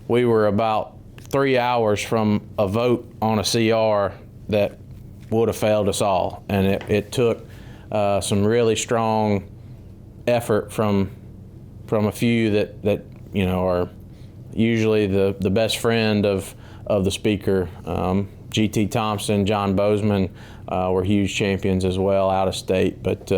we were about 3 hours from a vote on a CR that would have failed us all. And it took some really strong effort from a few that are usually the best friend of the speaker. G.T. Thompson, John Bozeman were huge champions as well out of state. But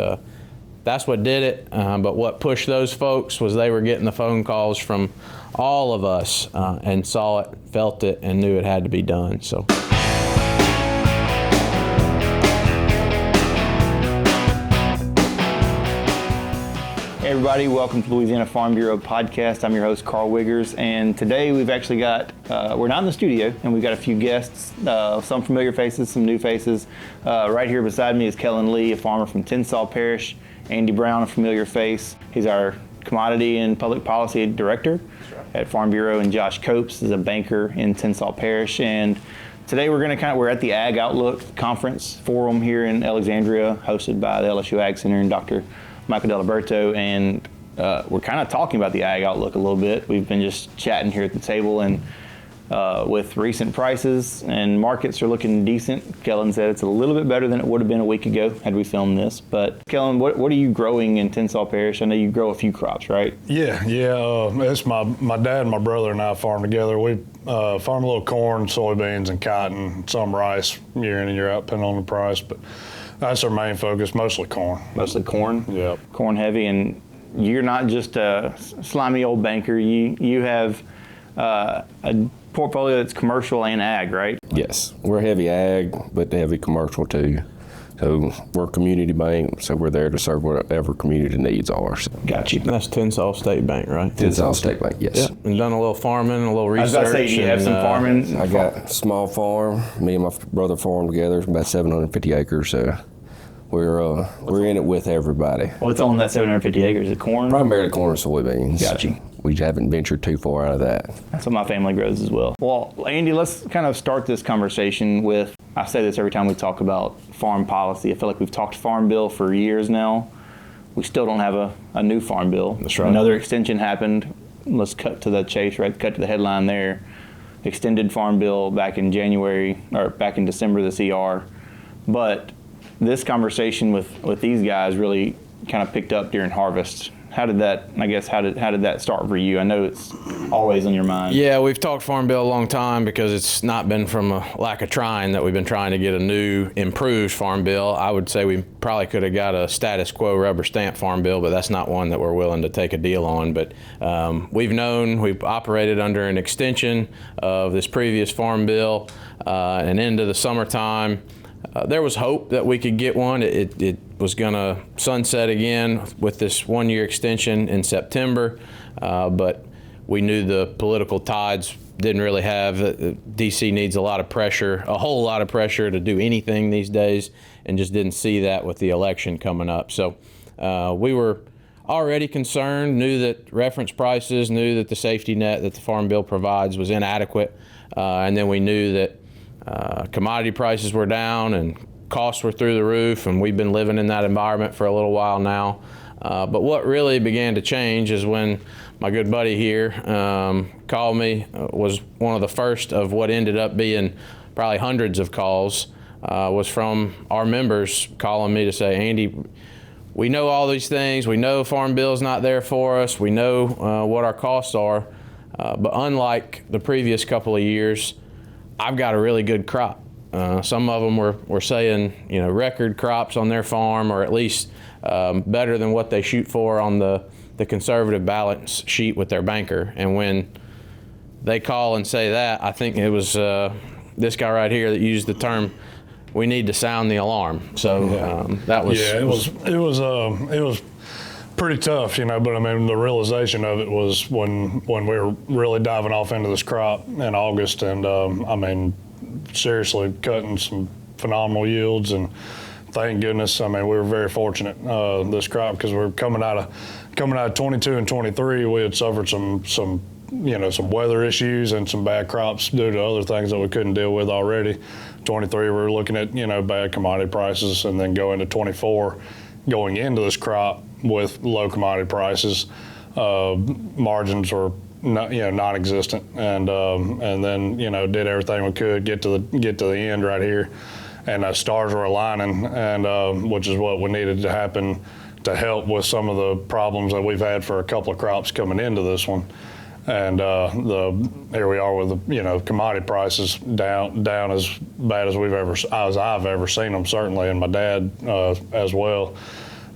that's what did it. But what pushed those folks was they were getting the phone calls from all of us and saw it, felt it, and knew it had to be done. So. Hey everybody, welcome to the Louisiana Farm Bureau podcast. I'm your host, Karl Wiggers, and today we've actually got, we're not in the studio, and we've got a few guests, some familiar faces, some new faces. Right here beside me is Kellon Lee, a farmer from Tensas parish. Andy Brown, a familiar face. He's our commodity and public policy director at Farm Bureau, and Josh Copes is a banker in Tensas parish. And today we're at the Ag Outlook Conference Forum here in Alexandria, hosted by the LSU Ag Center and Dr. Michael Deliberto, and we're kind of talking about the Ag Outlook a little bit. We've been just chatting here at the table, and with recent prices and markets are looking decent. Kellon said it's a little bit better than it would have been a week ago had we filmed this. But Kellon, what are you growing in Tensas Parish? I know you grow a few crops, right? Yeah. It's my dad and my brother and I farm together. We farm a little corn, soybeans, and cotton, some rice year in and year out, depending on the price. But that's our main focus, mostly corn. Mostly corn? Yep. Corn heavy, and you're not just a slimy old banker. You have a portfolio that's commercial and ag, right? Yes, we're heavy ag, but heavy commercial too. So we're a community bank, so we're there to serve whatever community needs are. So. Got you. That's Tensas State Bank, right? Tensas State Bank, yes. Yeah, and done a little farming, a little research. I was about to say, do you have some farming? I got a small farm. Me and my brother farm together. It's about 750 acres. So we're in it with everybody. What's on that 750 acres? Is it corn? Primarily corn and soybeans. Got you. We haven't ventured too far out of that. That's what my family grows as well. Well, Andy, let's kind of start this conversation with, I say this every time we talk about farm policy. I feel like we've talked Farm Bill for years now. We still don't have a new Farm Bill. That's right. Another extension happened. Let's cut to the chase, right? Cut to the headline there. Extended Farm Bill back in January, or back in December, the CR. But this conversation with these guys really kind of picked up during harvest. How did that start for you? I know it's always on your mind. Yeah, we've talked Farm Bill a long time because it's not been from a lack of trying that we've been trying to get a new, improved Farm Bill. I would say we probably could have got a status quo rubber stamp Farm Bill, but that's not one that we're willing to take a deal on. But we've operated under an extension of this previous Farm Bill and into the summertime. There was hope that we could get one. It was going to sunset again with this one-year extension in September, but we knew the political tides didn't really have. D.C. needs a whole lot of pressure to do anything these days, and just didn't see that with the election coming up. So we were already concerned, knew that reference prices, knew that the safety net that the Farm Bill provides was inadequate, and then we knew that commodity prices were down and costs were through the roof, and we've been living in that environment for a little while now. But what really began to change is when my good buddy here called me, was one of the first of what ended up being probably hundreds of calls, was from our members calling me to say, Andy, we know all these things. We know Farm Bill's not there for us. We know what our costs are. But unlike the previous couple of years, I've got a really good crop. Some of them were saying, record crops on their farm, or at least better than what they shoot for on the conservative balance sheet with their banker. And when they call and say that, I think it was this guy right here that used the term, we need to sound the alarm. So that was... Yeah, it was pretty tough, but I mean, the realization of it was when we were really diving off into this crop in August, and seriously cutting some phenomenal yields, and thank goodness, we were very fortunate this crop, because we were coming out of 22 and 23, we had suffered some weather issues and some bad crops due to other things that we couldn't deal with already. 23, we were looking at bad commodity prices, and then go into 24, going into this crop with low commodity prices, margins were non-existent, and then did everything we could get to the end right here, and stars were aligning, and which is what we needed to happen to help with some of the problems that we've had for a couple of crops coming into this one. And here we are with the commodity prices down as bad as I've ever seen them, certainly, and my dad as well.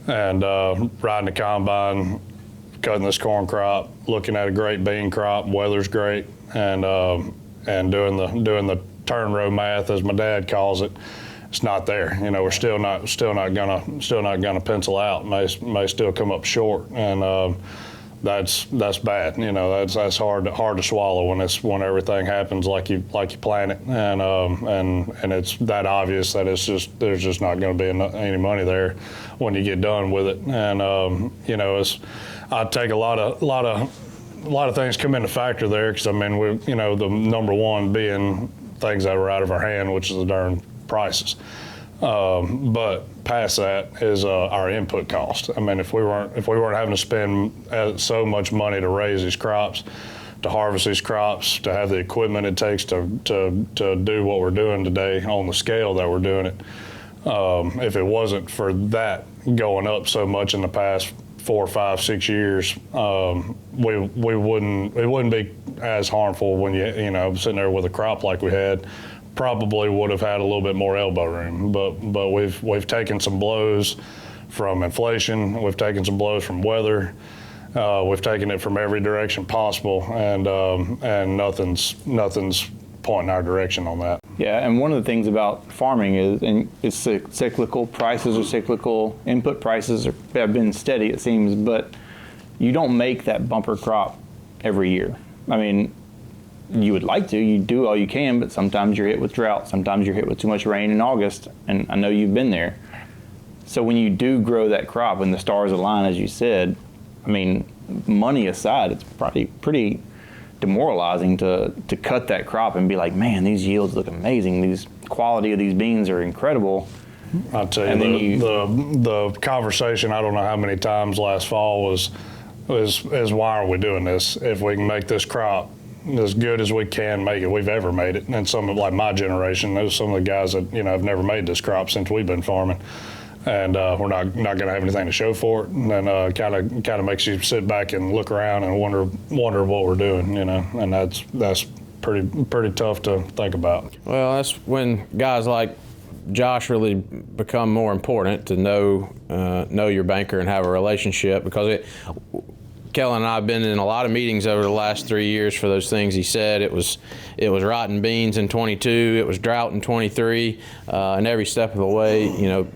And riding the combine, cutting this corn crop, looking at a great bean crop, weather's great, and doing the turn row math, as my dad calls it. It's not there. We're still not gonna pencil out. May still come up short, and that's bad. That's hard to swallow when everything happens like you plan it, and it's that obvious that there's just not going to be any money there when you get done with it. And I take a lot of things come into factor there, because we the number one being things that were out of our hand, which is the darn prices. But past that is our input cost. If we weren't having to spend so much money to raise these crops, to harvest these crops, to have the equipment it takes to do what we're doing today on the scale that we're doing it, if it wasn't for that going up so much in the past 4, 5, 6 years, it wouldn't be as harmful when you sitting there with a crop like we had. Probably would have had a little bit more elbow room, but we've taken some blows from inflation, we've taken some blows from weather, we've taken it from every direction possible, and nothing's pointing our direction on that. Yeah, and one of the things about farming is it's cyclical. Prices are cyclical. Input prices have been steady, it seems, but you don't make that bumper crop every year. You would like to, you do all you can, but sometimes you're hit with drought, sometimes you're hit with too much rain in August, and I know you've been there. So when you do grow that crop and the stars align, as you said, money aside, it's probably pretty demoralizing to cut that crop and be like, man, these yields look amazing, these quality of these beans are incredible. I'll tell you, the conversation, I don't know how many times last fall was why are we doing this? If we can make this crop as good as we can make it, we've ever made it. And some of, like my generation, those some of the guys that have never made this crop since we've been farming, and we're not going to have anything to show for it. And then kind of makes you sit back and look around and wonder what we're doing, and that's pretty tough to think about. Well, that's when guys like Josh really become more important, to know your banker and have a relationship, because Kellon and I have been in a lot of meetings over the last 3 years for those things he said. It was rotten beans in 22, it was drought in 23, and every step of the way,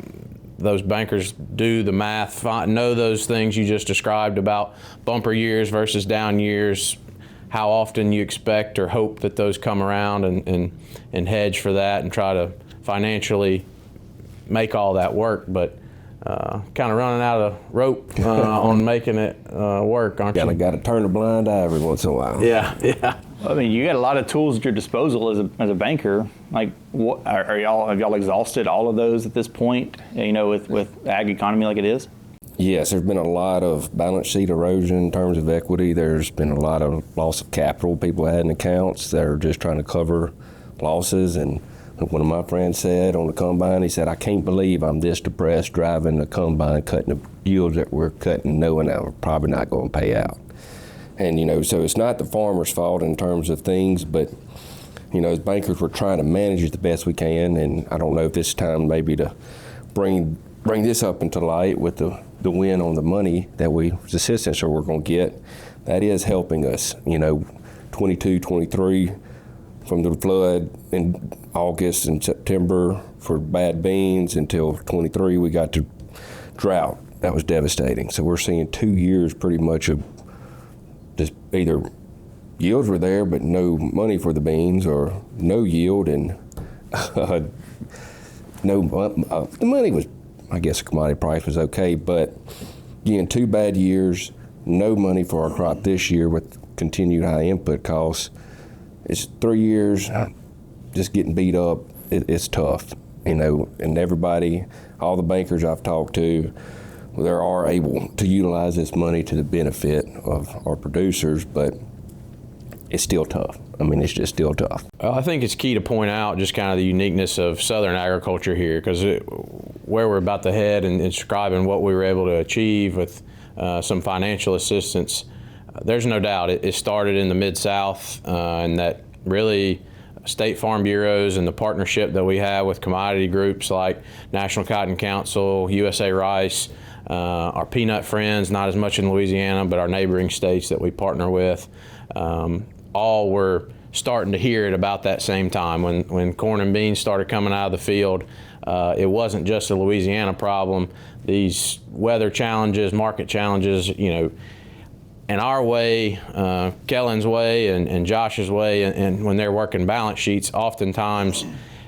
those bankers do the math, know those things you just described about bumper years versus down years, how often you expect or hope that those come around, and hedge for that and try to financially make all that work. But kind of running out of rope on making it work, aren't you? Got to turn a blind eye every once in a while. Yeah. You got a lot of tools at your disposal as a banker. Like, what have y'all exhausted all of those at this point? With ag economy like it is. Yes, there's been a lot of balance sheet erosion in terms of equity. There's been a lot of loss of capital. People had in accounts that are just trying to cover losses. And one of my friends said on the combine, he said, I can't believe I'm this depressed driving the combine, cutting the yields that we're cutting, knowing that we're probably not going to pay out. And, so it's not the farmer's fault in terms of things, but, as bankers, we're trying to manage it the best we can. And I don't know if this time maybe to bring this up into light with the win on the money that the assistance that we're going to get. That is helping us, 22, 23, from the flood in August and September for bad beans until 23 we got to drought. That was devastating. So we're seeing 2 years pretty much of just either yields were there but no money for the beans, or no yield and the money was, I guess the commodity price was okay, but again, 2 bad years, no money for our crop this year with continued high input costs. It's 3 years just getting beat up. It's tough, and everybody, all the bankers I've talked to, they are able to utilize this money to the benefit of our producers, but it's still tough. I mean, it's just still tough. Well, I think it's key to point out just kind of the uniqueness of Southern agriculture here, because where we're about to head and describing what we were able to achieve with some financial assistance, there's no doubt it started in the Mid-South, and that really state farm bureaus and the partnership that we have with commodity groups like National Cotton Council, USA Rice, our peanut friends, not as much in Louisiana, but our neighboring states that we partner with, all were starting to hear it about that same time. When corn and beans started coming out of the field, it wasn't just a Louisiana problem. These weather challenges, market challenges, in our way, Kellon's way and Josh's way, and when they're working balance sheets, oftentimes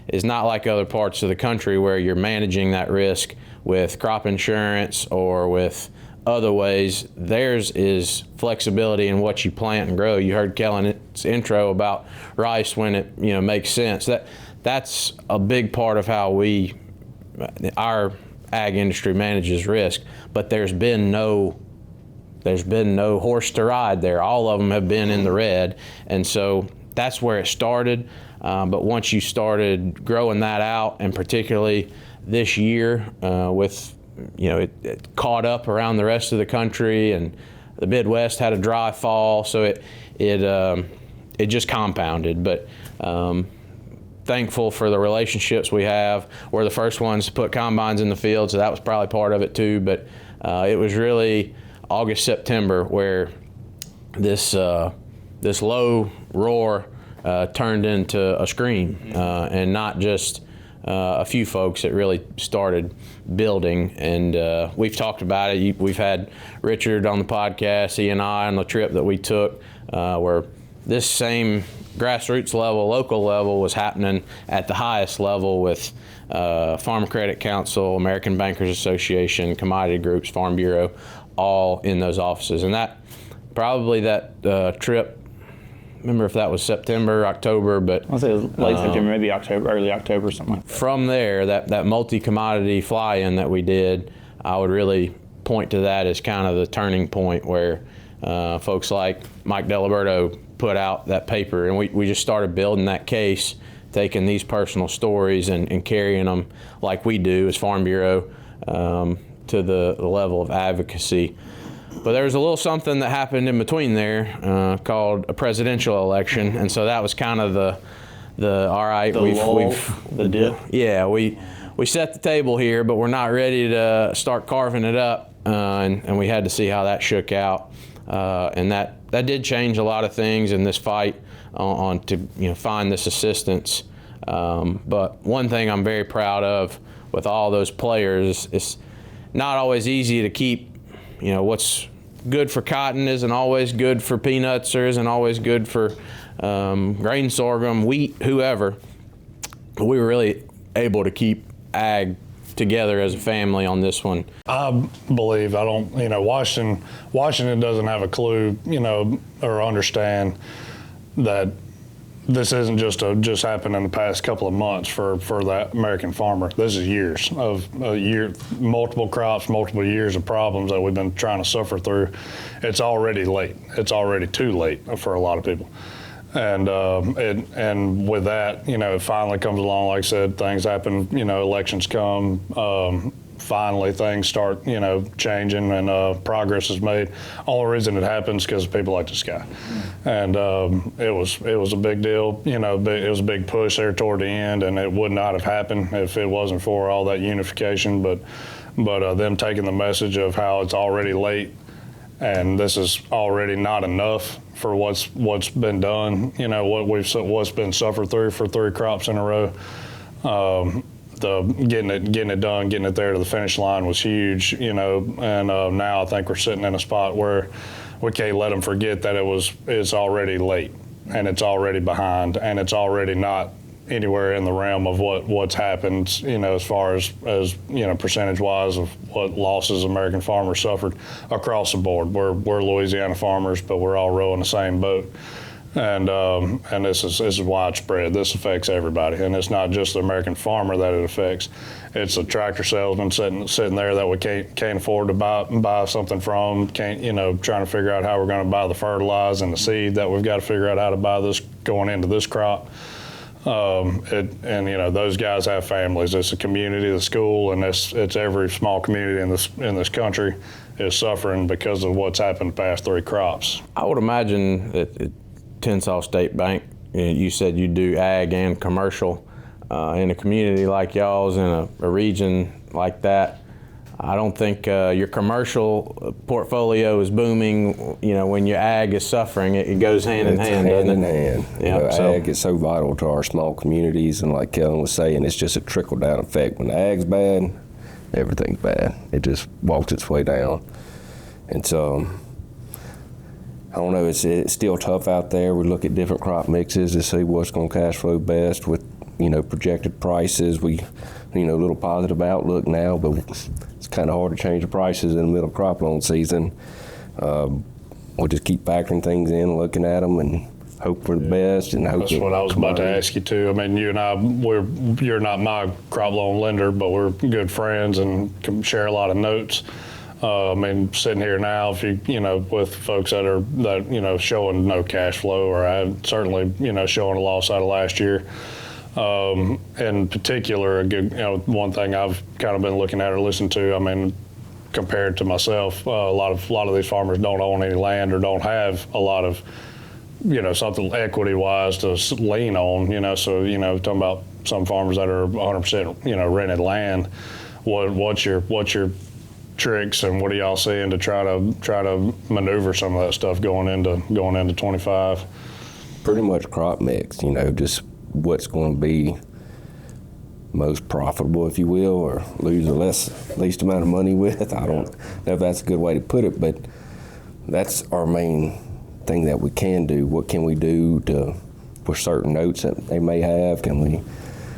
is not like other parts of the country where you're managing that risk with crop insurance or with other ways. Theirs is flexibility in what you plant and grow. You heard Kellon's intro about rice when it makes sense. That's a big part of how our ag industry manages risk. But there's been no horse to ride there. All of them have been in the red, and so that's where it started. But once you started growing that out, and particularly this year with it caught up around the rest of the country, and the Midwest had a dry fall, so it just compounded. But thankful for the relationships we have. We're the first ones to put combines in the field, so that was probably part of it too. But it was really August, September where this low roar turned into a scream, and not just a few folks. It really started building, and we've talked about it. We've had Richard on the podcast, he and I, on the trip that we took, where this same grassroots level, local level, was happening at the highest level with Farm Credit Council, American Bankers Association, commodity groups, Farm Bureau, all in those offices. And that trip, remember if that was September, October, but I'll say it was late September, maybe October, early October, something like that. From there, that multi-commodity fly-in that we did, I would really point to that as kind of the turning point where folks like Mike Deliberto put out that paper, and we just started building that case, taking these personal stories and carrying them like we do as Farm Bureau to the level of advocacy. But there was a little something that happened in between there called a presidential election, and so that was kind of the all right. The dip. Yeah, we set the table here, but we're not ready to start carving it up, and we had to see how that shook out, and that did change a lot of things in this fight on to find this assistance. But one thing I'm very proud of with all those players, it's not always easy to keep. What's good for cotton isn't always good for peanuts, or isn't always good for grain sorghum, wheat, whoever. But we were really able to keep ag together as a family on this one. I believe, Washington doesn't have a clue, or understand that this isn't just happened in the past couple of months for that American farmer. This is years of multiple crops, multiple years of problems that we've been trying to suffer through. It's already late. It's already too late for a lot of people. And with that, it finally comes along. Like I said, things happen. Elections come. Finally, things start, changing, and progress is made. Only reason it happens because of people like this guy, and it was a big deal. It was a big push there toward the end, and it would not have happened if it wasn't for all that unification. But them taking the message of how it's already late, and this is already not enough for what's been done. What's been suffered through for 3 crops in a row. Getting it done, getting it there to the finish line was huge, and now I think we're sitting in a spot where we can't let them forget that it's already late, and it's already behind, and it's already not anywhere in the realm of what's happened, as far as percentage-wise of what losses American farmers suffered across the board. We're Louisiana farmers, but we're all rowing the same boat. And this is widespread. This affects everybody, and it's not just the American farmer that it affects. It's a tractor salesman sitting there that we can't afford to buy something from. Can't trying to figure out how we're going to buy the fertilizer and the seed that we've got to figure out how to buy this going into this crop. Those guys have families. It's a community, the school, and it's every small community in this country is suffering because of what's happened the past 3 crops. I would imagine that at Tensas State Bank, you said you do ag and commercial. In a community like y'all's, in a region like that, I don't think your commercial portfolio is booming. When your ag is suffering, it goes hand in hand, doesn't it? Yeah, ag is so vital to our small communities, and like Kellon was saying, it's just a trickle-down effect. When the ag's bad, everything's bad. It just walks its way down. And so, I don't know, it's still tough out there. We look at different crop mixes to see what's going to cash flow best with, projected prices. We, a little positive outlook now, but it's kind of hard to change the prices in the middle of crop loan season. We'll just keep factoring things in, looking at them, and hope for the best. And hope that's what I was about to ask you too. I mean, you and I, you're not my crop loan lender, but we're good friends and can share a lot of notes. Sitting here now, if you with folks that showing no cash flow, or certainly showing a loss out of last year. In particular, one thing I've kind of been looking at or listened to, compared to myself, a lot of these farmers don't own any land or don't have a lot of, something equity-wise to lean on, so, talking about some farmers that are 100%, rented land. What's your tricks, and what are y'all seeing to try to maneuver some of that stuff going into 25? Pretty much crop mix, just what's going to be most profitable, if you will, or lose the least amount of money with. I don't know if that's a good way to put it, but that's our main thing that we can do. What can we do for certain notes that they may have? Can we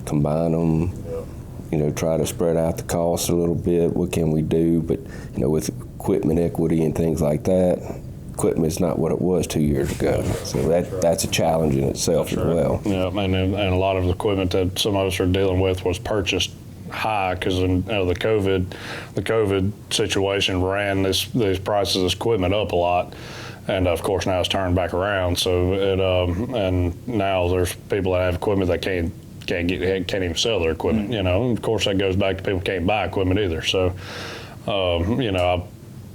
combine them? Try to spread out the cost a little bit. What can we do? But with equipment equity and things like that, equipment is not what it was 2 years ago. So that's a challenge in itself as well. Yeah, and a lot of the equipment that some of us are dealing with was purchased high because the COVID situation ran these prices of this equipment up a lot, and of course now it's turned back around. So and now there's people that have equipment that can't even sell their equipment. Of course that goes back to people can't buy equipment either. So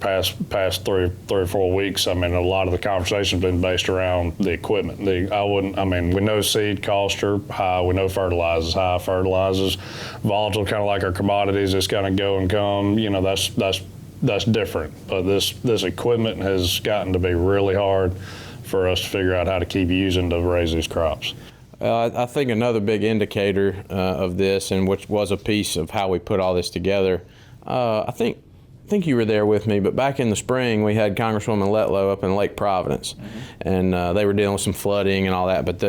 past 3 or 4 weeks, a lot of the conversation's been based around the equipment. We know seed costs are high. We know fertilizer's high. Fertilizer's volatile, kind of like our commodities. It's going to go and come. That's different. But this equipment has gotten to be really hard for us to figure out how to keep using to raise these crops. I think another big indicator of this, and which was a piece of how we put all this together, I think you were there with me, but back in the spring we had Congresswoman Letlow up in Lake Providence, and they were dealing with some flooding and all that, but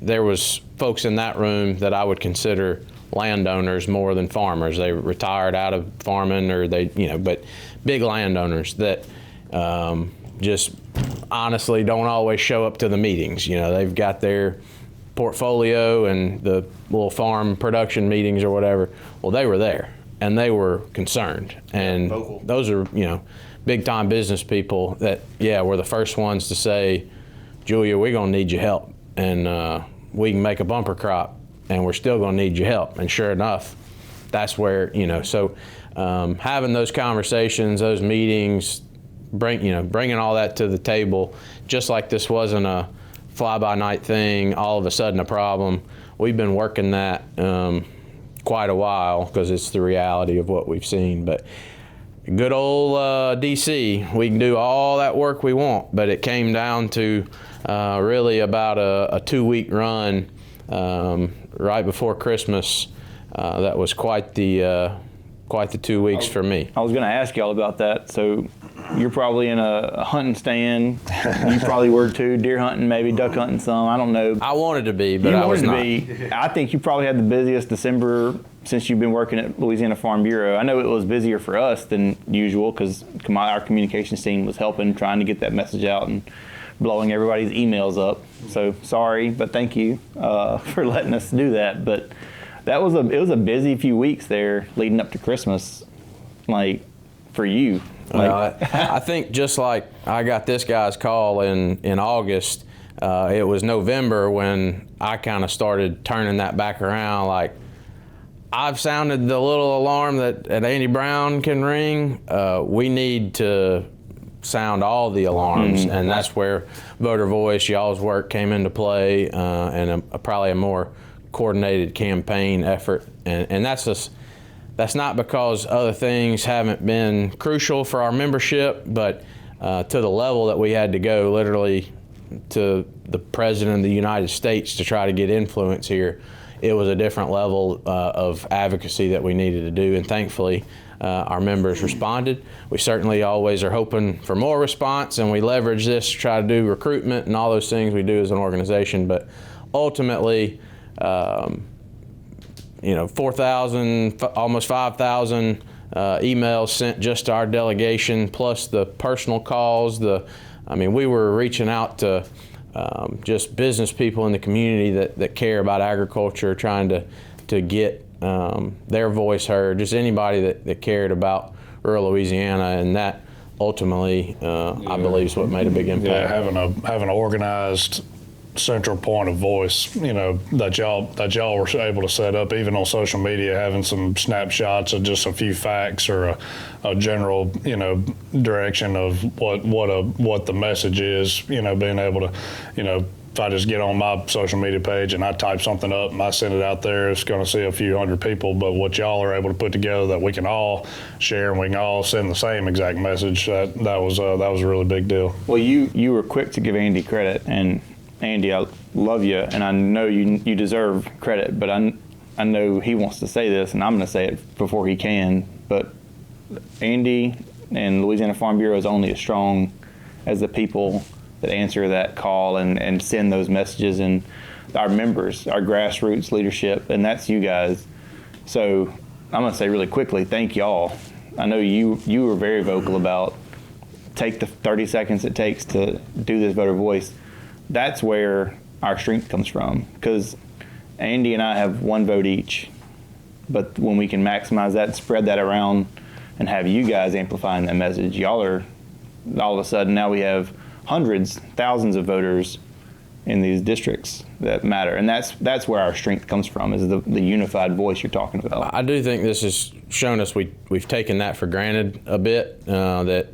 there was folks in that room that I would consider landowners more than farmers. They retired out of farming, or but big landowners that just honestly don't always show up to the meetings. They've got their portfolio and the little farm production meetings or whatever. Well, they were there. And they were concerned, and those are big time business people that were the first ones to say, Julia, we're gonna need your help, and we can make a bumper crop, and we're still gonna need your help. And sure enough, that's where so having those conversations, those meetings, bringing all that to the table, just like this wasn't a fly by night thing, all of a sudden a problem. We've been working that. Quite a while, because it's the reality of what we've seen. But good old DC, we can do all that work we want, but it came down to really about a 2-week run right before Christmas. That was quite the 2 weeks for me. I was going to ask y'all about that. So you're probably in a hunting stand. You probably were too, deer hunting, maybe duck hunting some. I don't know. I wanted to be, but I was not. I think you probably had the busiest December since you've been working at Louisiana Farm Bureau. I know it was busier for us than usual because our communications team was helping, trying to get that message out and blowing everybody's emails up. So sorry, but thank you for letting us do that. But it was a busy few weeks there leading up to Christmas, like for you. I think just like I got this guy's call in August, it was November when I kind of started turning that back around. Like, I've sounded the little alarm that Andy Brown can ring. We need to sound all the alarms, and that's where voter voice, y'all's work came into play, and probably a more coordinated campaign effort. And that's not because other things haven't been crucial for our membership, but to the level that we had to go, literally to the President of the United States to try to get influence here, it was a different level of advocacy that we needed to do, and thankfully our members responded. We certainly always are hoping for more response, and we leverage this to try to do recruitment and all those things we do as an organization, but ultimately 4,000, almost 5,000 emails sent just to our delegation, plus the personal calls. We were reaching out to just business people in the community that care about agriculture, trying to get their voice heard, just anybody that cared about rural Louisiana, and that ultimately, I believe, is what made a big impact. Yeah, having an organized central point of voice, that y'all were able to set up, even on social media, having some snapshots of just a few facts or a general, direction of what the message is, being able to, if I just get on my social media page and I type something up and I send it out there, it's going to see a few hundred people. But what y'all are able to put together that we can all share and we can all send the same exact message, that was a really big deal. Well, you were quick to give Andy credit, and Andy, I love you, and I know you deserve credit, but I know he wants to say this, and I'm going to say it before he can. But Andy and Louisiana Farm Bureau is only as strong as the people that answer that call and send those messages, and our members, our grassroots leadership, and that's you guys. So I'm going to say really quickly, thank y'all. I know you were very vocal about take the 30 seconds it takes to do this voter voice. That's where our strength comes from, because Andy and I have one vote each, but when we can maximize that, spread that around, and have you guys amplifying that message, y'all are, all of a sudden now we have hundreds, thousands of voters in these districts that matter, and that's where our strength comes from, is the unified voice you're talking about. I do think this has shown us we've taken that for granted a bit, that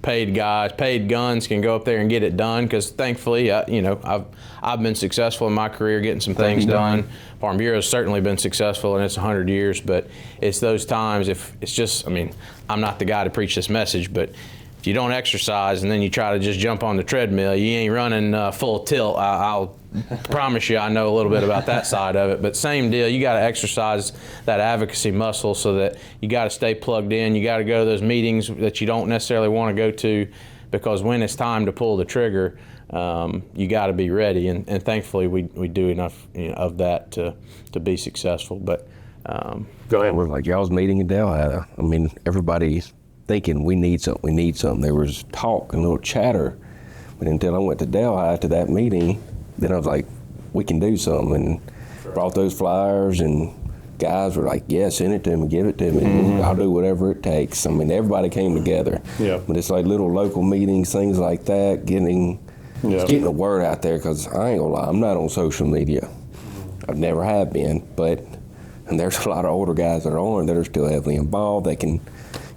paid guns can go up there and get it done, because thankfully, I've been successful in my career getting some things done. Farm Bureau has certainly been successful in its 100 years, but it's those times, if it's just, I'm not the guy to preach this message, but if you don't exercise and then you try to just jump on the treadmill, you ain't running full tilt. I'll promise you I know a little bit about that side of it, but same deal, you got to exercise that advocacy muscle, so that you got to stay plugged in. You got to go to those meetings that you don't necessarily want to go to, because when it's time to pull the trigger, you got to be ready, and thankfully we do enough of that to be successful. But go ahead. We're like y'all's meeting in Delhi. Everybody's thinking we need something. There was talk and a little chatter, but until I went to Delhi to that meeting, then I was like, we can do something, and brought those flyers, and guys were like, yeah, send it to me, give it to me. I'll do whatever it takes. Everybody came together. Yeah. But it's like little local meetings, things like that, getting the word out there, because I ain't gonna lie, I'm not on social media. I never have been, and there's a lot of older guys that are on that are still heavily involved that can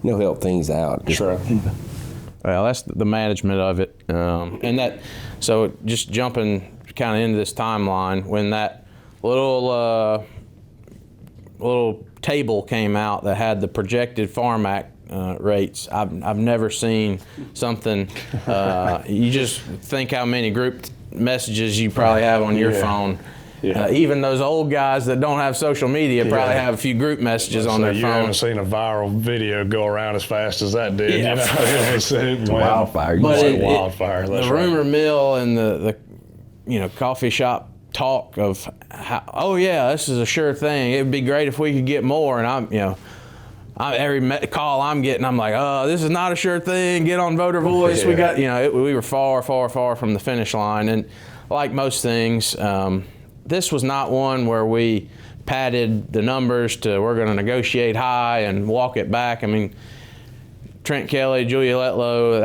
help things out. Sure. Well, that's the management of it, and that. So just jumping kind of into this timeline, when that little table came out that had the projected Farm Act rates, I've never seen something. You just think how many group messages you probably have on your phone. Yeah. Even those old guys that don't have social media probably have a few group messages on their phone. You haven't seen a viral video go around as fast as that did. Yeah. It was wildfire. Wildfire. The rumor mill and the coffee shop talk of how, oh yeah, this is a sure thing. It would be great if we could get more. And I'm every call I'm getting, I'm like, oh, this is not a sure thing. Get on voter voice. We got, we were far, far, far from the finish line. And like most things, this was not one where we padded the numbers to we're going to negotiate high and walk it back. I mean, Trent Kelly, Julia Letlow,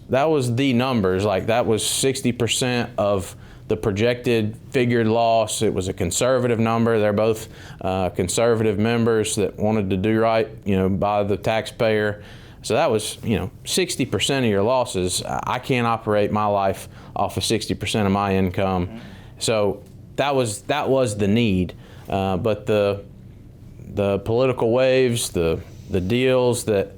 that was the numbers. Like that was 60% of the projected figured loss. It was a conservative number. They're both conservative members that wanted to do right, by the taxpayer. So that was, 60% of your losses. I can't operate my life off of 60% of my income. Mm-hmm. So that was the need. But the political waves, the deals that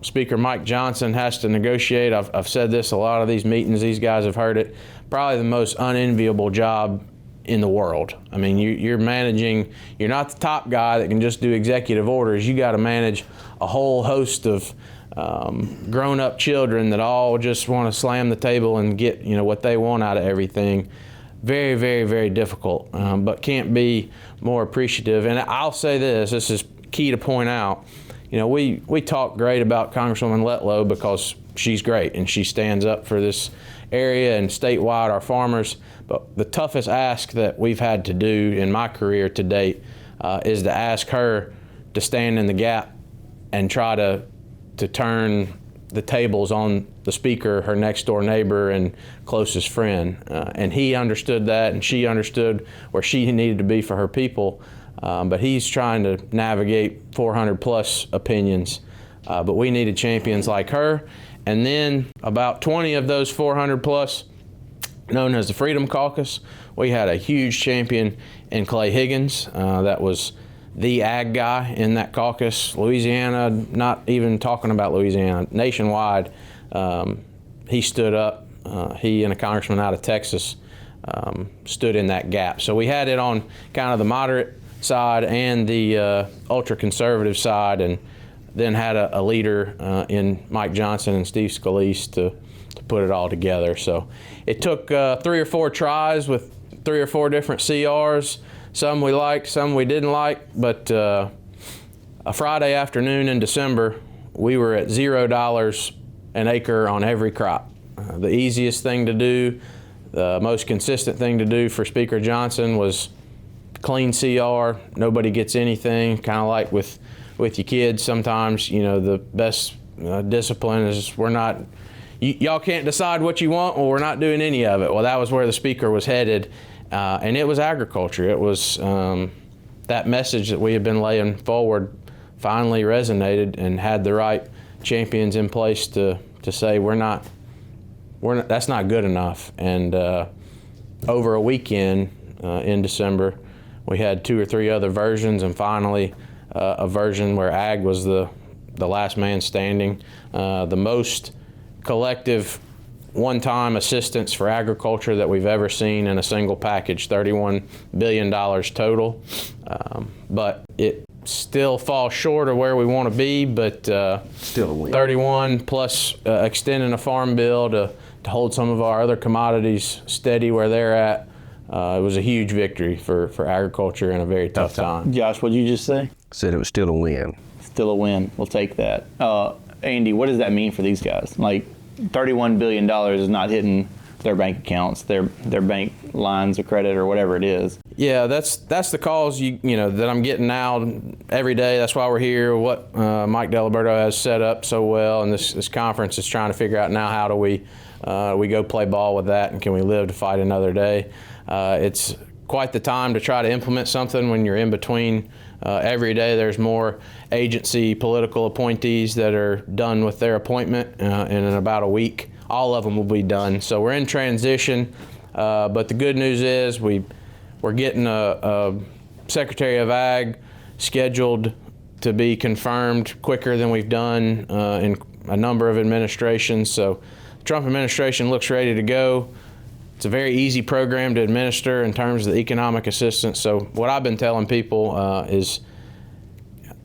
Speaker Mike Johnson has to negotiate. I've said this a lot of these meetings. These guys have heard it. Probably the most unenviable job in the world. I mean, you're managing. You're not the top guy that can just do executive orders. You got to manage a whole host of grown-up children that all just want to slam the table and get what they want out of everything. Very, very, very difficult. But can't be more appreciative. And I'll say this. This is key to point out. We talk great about Congresswoman Letlow because she's great and she stands up for this area and statewide, our farmers. But the toughest ask that we've had to do in my career to date is to ask her to stand in the gap and try to turn the tables on the speaker, her next door neighbor and closest friend. And he understood that and she understood where she needed to be for her people. But he's trying to navigate 400 plus opinions. But we needed champions like her. And then about 20 of those 400 plus, known as the Freedom Caucus, we had a huge champion in Clay Higgins. That was the ag guy in that caucus. Louisiana, not even talking about Louisiana, nationwide, he stood up. He and a congressman out of Texas stood in that gap. So we had it on kind of the moderate side and the ultra-conservative side, and then had a leader in Mike Johnson and Steve Scalise to put it all together. So it took 3 or 4 tries with 3 or 4 different CRs. Some we liked, some we didn't like, but a Friday afternoon in December, we were at $0 an acre on every crop. The easiest thing to do, the most consistent thing to do for Speaker Johnson was clean CR, nobody gets anything, kind of like with your kids sometimes, the best discipline is y'all can't decide what you want, well, we're not doing any of it. Well, that was where the speaker was headed, and it was agriculture. It was that message that we had been laying forward finally resonated and had the right champions in place to say that's not good enough. And over a weekend in December, we had 2 or 3 other versions, and finally a version where ag was the last man standing. The most collective one-time assistance for agriculture that we've ever seen in a single package, $31 billion total. But it still falls short of where we want to be, but still a win. 31 plus extending a farm bill to hold some of our other commodities steady where they're at. It was a huge victory for agriculture in a very tough time. Josh, what did you just say? Said it was still a win. Still a win. We'll take that. Andy, what does that mean for these guys? Like, $31 billion is not hitting their bank accounts, their bank lines of credit or whatever it is. Yeah, that's the calls that I'm getting now every day. That's why we're here. What Mike Deliberto has set up so well, and this conference is trying to figure out now how do we go play ball with that, and can we live to fight another day? It's quite the time to try to implement something when you're in between. Every day there's more agency political appointees that are done with their appointment, and in about a week all of them will be done. So we're in transition, but the good news is we're getting a Secretary of Ag scheduled to be confirmed quicker than we've done in a number of administrations. So the Trump administration looks ready to go. It's a very easy program to administer in terms of the economic assistance. So what I've been telling people is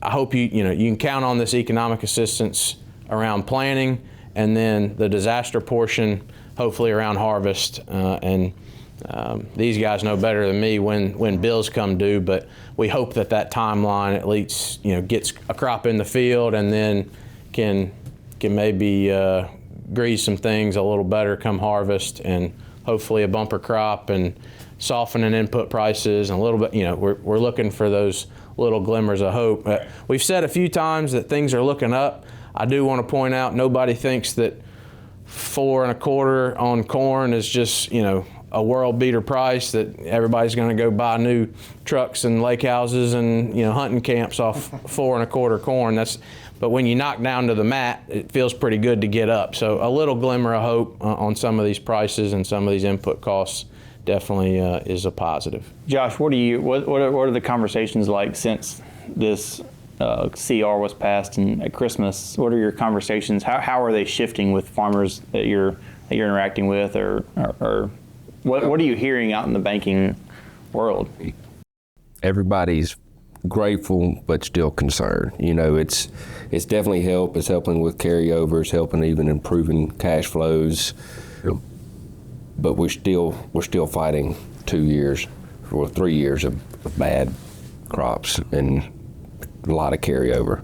I hope you can count on this economic assistance around planning, and then the disaster portion hopefully around harvest. And These guys know better than me when bills come due, but we hope that timeline at least gets a crop in the field and then can maybe grease some things a little better come harvest, and hopefully a bumper crop and softening input prices and a little bit. We're looking for those little glimmers of hope. We've said a few times that things are looking up. I do want to point out nobody thinks that 4 1/4 on corn is just a world beater price, that everybody's going to go buy new trucks and lake houses and hunting camps off 4 1/4 corn. But when you knock down to the mat, it feels pretty good to get up. So a little glimmer of hope on some of these prices and some of these input costs definitely is a positive. Josh, what are the conversations like since this CR was passed and at Christmas? What are your conversations? How are they shifting with farmers that you're interacting with, or what are you hearing out in the banking world? Everybody's grateful but still concerned. It's definitely help. It's helping with carryovers, helping even improving cash flows. But we're still fighting 2 years or 3 years of bad crops and a lot of carryover.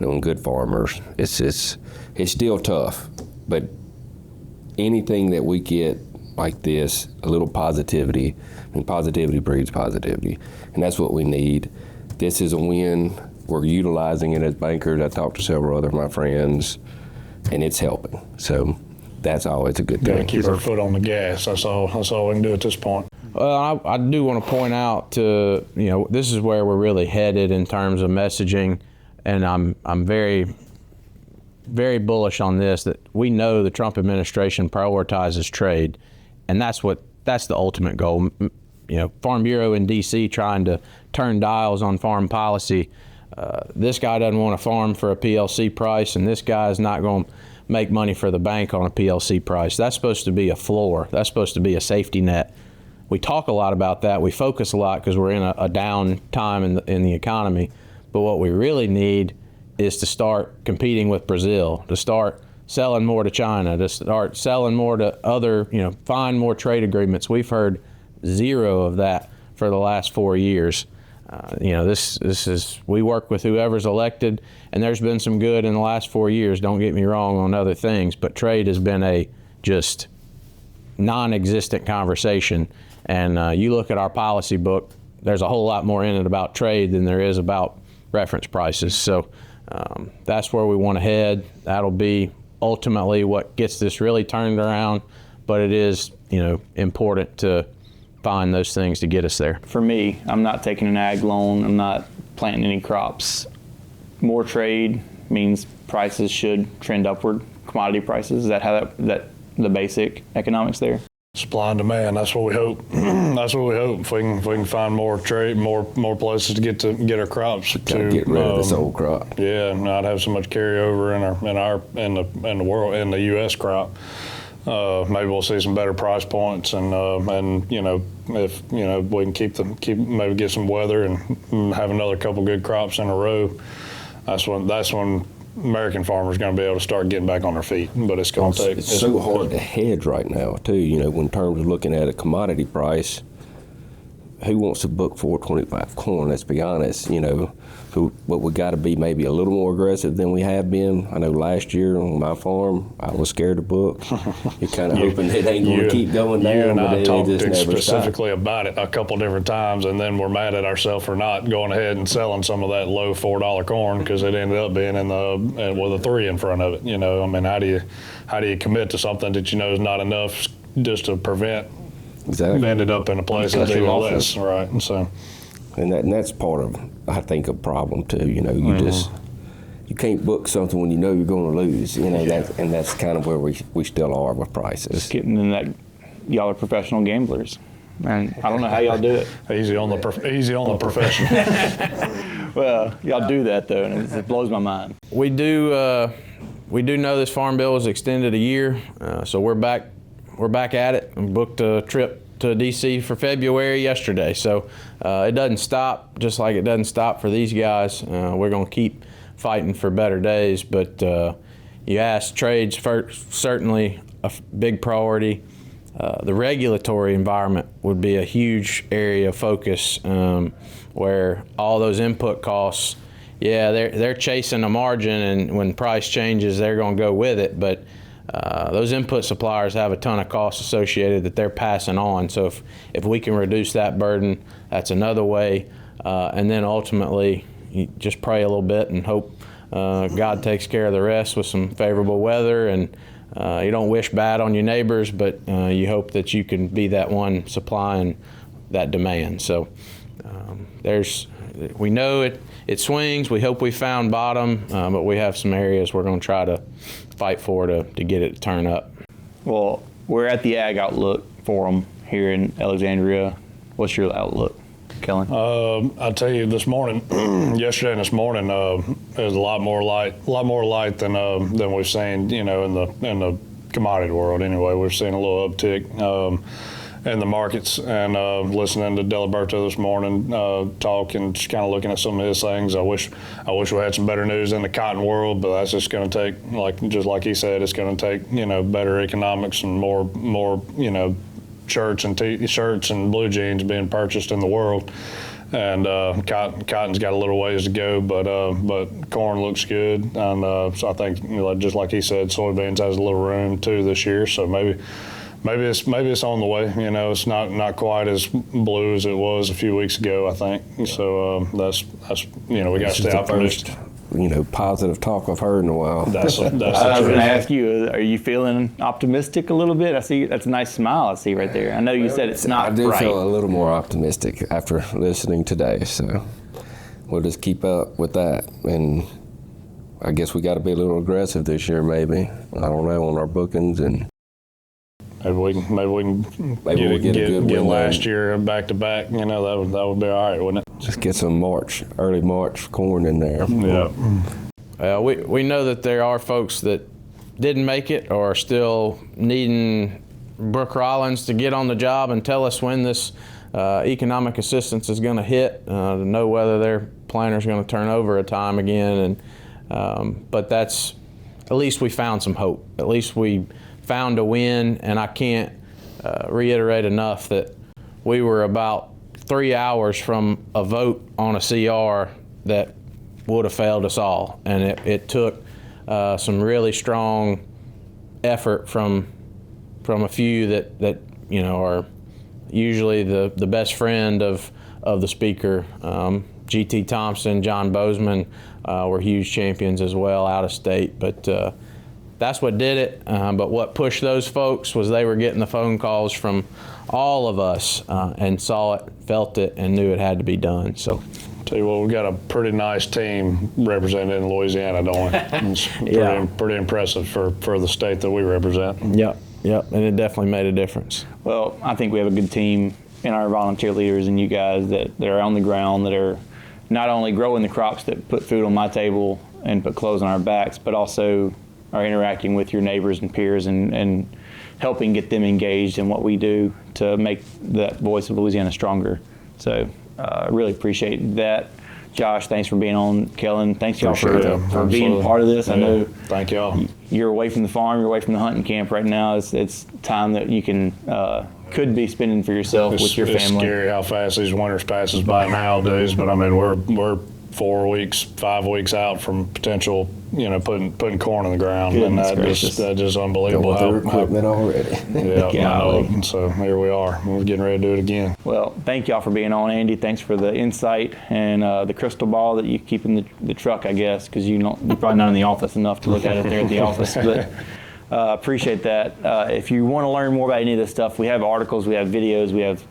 On good farmers, it's still tough. But anything that we get like this, a little positivity. Positivity breeds positivity, and that's what we need. This is a win. We're utilizing it as bankers. I talked to several other of my friends, and it's helping. So that's always a good thing. Got to keep our foot on the gas. That's all we can do at this point. Well, I do want to point out this is where we're really headed in terms of messaging, and I'm very, very bullish on this, that we know the Trump administration prioritizes trade, and that's the ultimate goal. Farm Bureau in D.C. trying to turn dials on farm policy. This guy doesn't want to farm for a PLC price, and this guy is not going to make money for the bank on a PLC price. That's supposed to be a floor. That's supposed to be a safety net. We talk a lot about that. We focus a lot because we're in a down time in the economy. But what we really need is to start competing with Brazil, to start selling more to China, to start selling more to other, find more trade agreements. We've heard zero of that for the last 4 years. This is, we work with whoever's elected, and there's been some good in the last 4 years, don't get me wrong, on other things, but trade has been a just non-existent conversation. And you look at our policy book, there's a whole lot more in it about trade than there is about reference prices. So that's where we want to head. That'll be ultimately what gets this really turned around, but it is, important to find those things to get us there. For me, I'm not taking an ag loan. I'm not planting any crops. More trade means prices should trend upward. Commodity prices. Is that how that the basic economics there? Supply and demand. That's what we hope. That's what we hope. If we can find more trade, more places to get our crops to get rid of this old crop. Yeah, not have so much carryover in the world, in the U.S. crop. Maybe we'll see some better price points, and if we can maybe get some weather and have another couple good crops in a row. That's when American farmers are going to be able to start getting back on their feet. But it's going to take. It's so hard to hedge right now too. In terms of looking at a commodity price, who wants to book $4.25 corn? Let's be honest. But we got to be maybe a little more aggressive than we have been. I know last year on my farm, I was scared to book. You're kind of hoping it ain't going to keep going down. You and but I talked just specifically about it a couple different times, and then we're mad at ourselves for not going ahead and selling some of that low $4 corn, because it ended up being with a 3 in front of it. How do you commit to something that is not enough just to prevent? Exactly. Ended up in a place that's even less, right? And so. And that's part of, I think, a problem too. You can't book something when you're going to lose. That's kind of where we still are with prices. Getting in that, y'all are professional gamblers, and I don't know how y'all do it. Easy on the profession. Well, y'all do that though, and it blows my mind. We do know this farm bill was extended a year, so we're back at it. We booked a trip to D.C. for February yesterday. So it doesn't stop, just like it doesn't stop for these guys. We're going to keep fighting for better days. But you asked, trade's certainly a big priority. the regulatory environment would be a huge area of focus, where all those input costs, yeah, they're chasing a margin, and when price changes, they're going to go with it. But those input suppliers have a ton of costs associated that they're passing on. So if we can reduce that burden, that's another way. And then ultimately, you just pray a little bit and hope God takes care of the rest with some favorable weather. And you don't wish bad on your neighbors, but you hope that you can be that one supplying that demand. So we know it swings. We hope we found bottom, but we have some areas we're going to try to fight for to get it to turn up. Well, we're at the Ag Outlook Forum here in Alexandria. What's your outlook, Kellon? I'll tell you, this morning, yesterday and this morning, there's a lot more light than we've seen, in the commodity world. Anyway, we're seeing a little uptick in the markets, and listening to Diliberto this morning talk and just kind of looking at some of his things. I wish we had some better news in the cotton world, but that's just going to take, just like he said, it's going to take better economics and more shirts and blue jeans being purchased in the world. And cotton's got a little ways to go, but corn looks good, and so I think just like he said, soybeans has a little room too this year. So maybe it's on the way. It's not quite as blue as it was a few weeks ago, I think. So that's we got to stay optimistic. Positive talk I've heard in a while. I was going to ask you, are you feeling optimistic a little bit? I see that's a nice smile I see right there. I know you said it's not I do bright. feel a little more optimistic after listening today, so we'll just keep up with that. And I guess we got to be a little aggressive this year, maybe. I don't know, on our bookings, and maybe we can get last year back to back. That would be all right, wouldn't it? Just get some early March corn in there. Yeah. We know that there are folks that didn't make it or are still needing Brooke Rollins to get on the job and tell us when this economic assistance is going to hit, to know whether their planter's going to turn over a time again. And but that's, at least we found some hope. At least we found a win, and I can't reiterate enough that we were about 3 hours from a vote on a CR that would have failed us all, and it took some really strong effort from a few that are usually the best friend of the speaker. G.T. Thompson, John Bozeman were huge champions as well, out of state, but that's what did it. But what pushed those folks was they were getting the phone calls from all of us and saw it, felt it, and knew it had to be done. So, tell you what, we've got a pretty nice team represented in Louisiana, don't we? It's pretty impressive for the state that we represent. Yep, and it definitely made a difference. Well, I think we have a good team in our volunteer leaders and you guys that are on the ground, that are not only growing the crops that put food on my table and put clothes on our backs, but also are interacting with your neighbors and peers and helping get them engaged in what we do to make that voice of Louisiana stronger. So I really appreciate that. Josh, thanks for being on. Kellon, thanks y'all for being part of this. I know. Thank y'all. You're away from the farm, you're away from the hunting camp right now. It's time that you could be spending for yourself with your family. It's scary how fast these winters passes by nowadays, but I mean we're 4 weeks, 5 weeks out from potential, putting corn in the ground. Goodness and that just unbelievable. Got with equipment already. Yeah, so here we are. We're getting ready to do it again. Well, thank y'all for being on, Andy. Thanks for the insight and the crystal ball that you keep in the truck, I guess, because you're probably not in the office enough to look at it there at the office. But appreciate that. If you want to learn more about any of this stuff, we have articles, we have videos, we have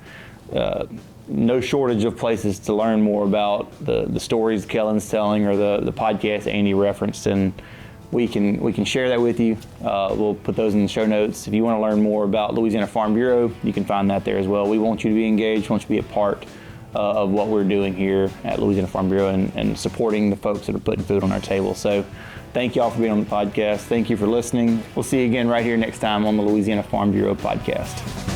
no shortage of places to learn more about the stories Kellon's telling, or the podcast Andy referenced, and we can share that with you. We'll put those in the show notes. If you want to learn more about Louisiana Farm Bureau, you can find that there as well. We want you to be engaged, want you to be a part of what we're doing here at Louisiana Farm Bureau and supporting the folks that are putting food on our table. So thank y'all for being on the podcast. Thank you for listening. We'll see you again right here next time on the Louisiana Farm Bureau podcast.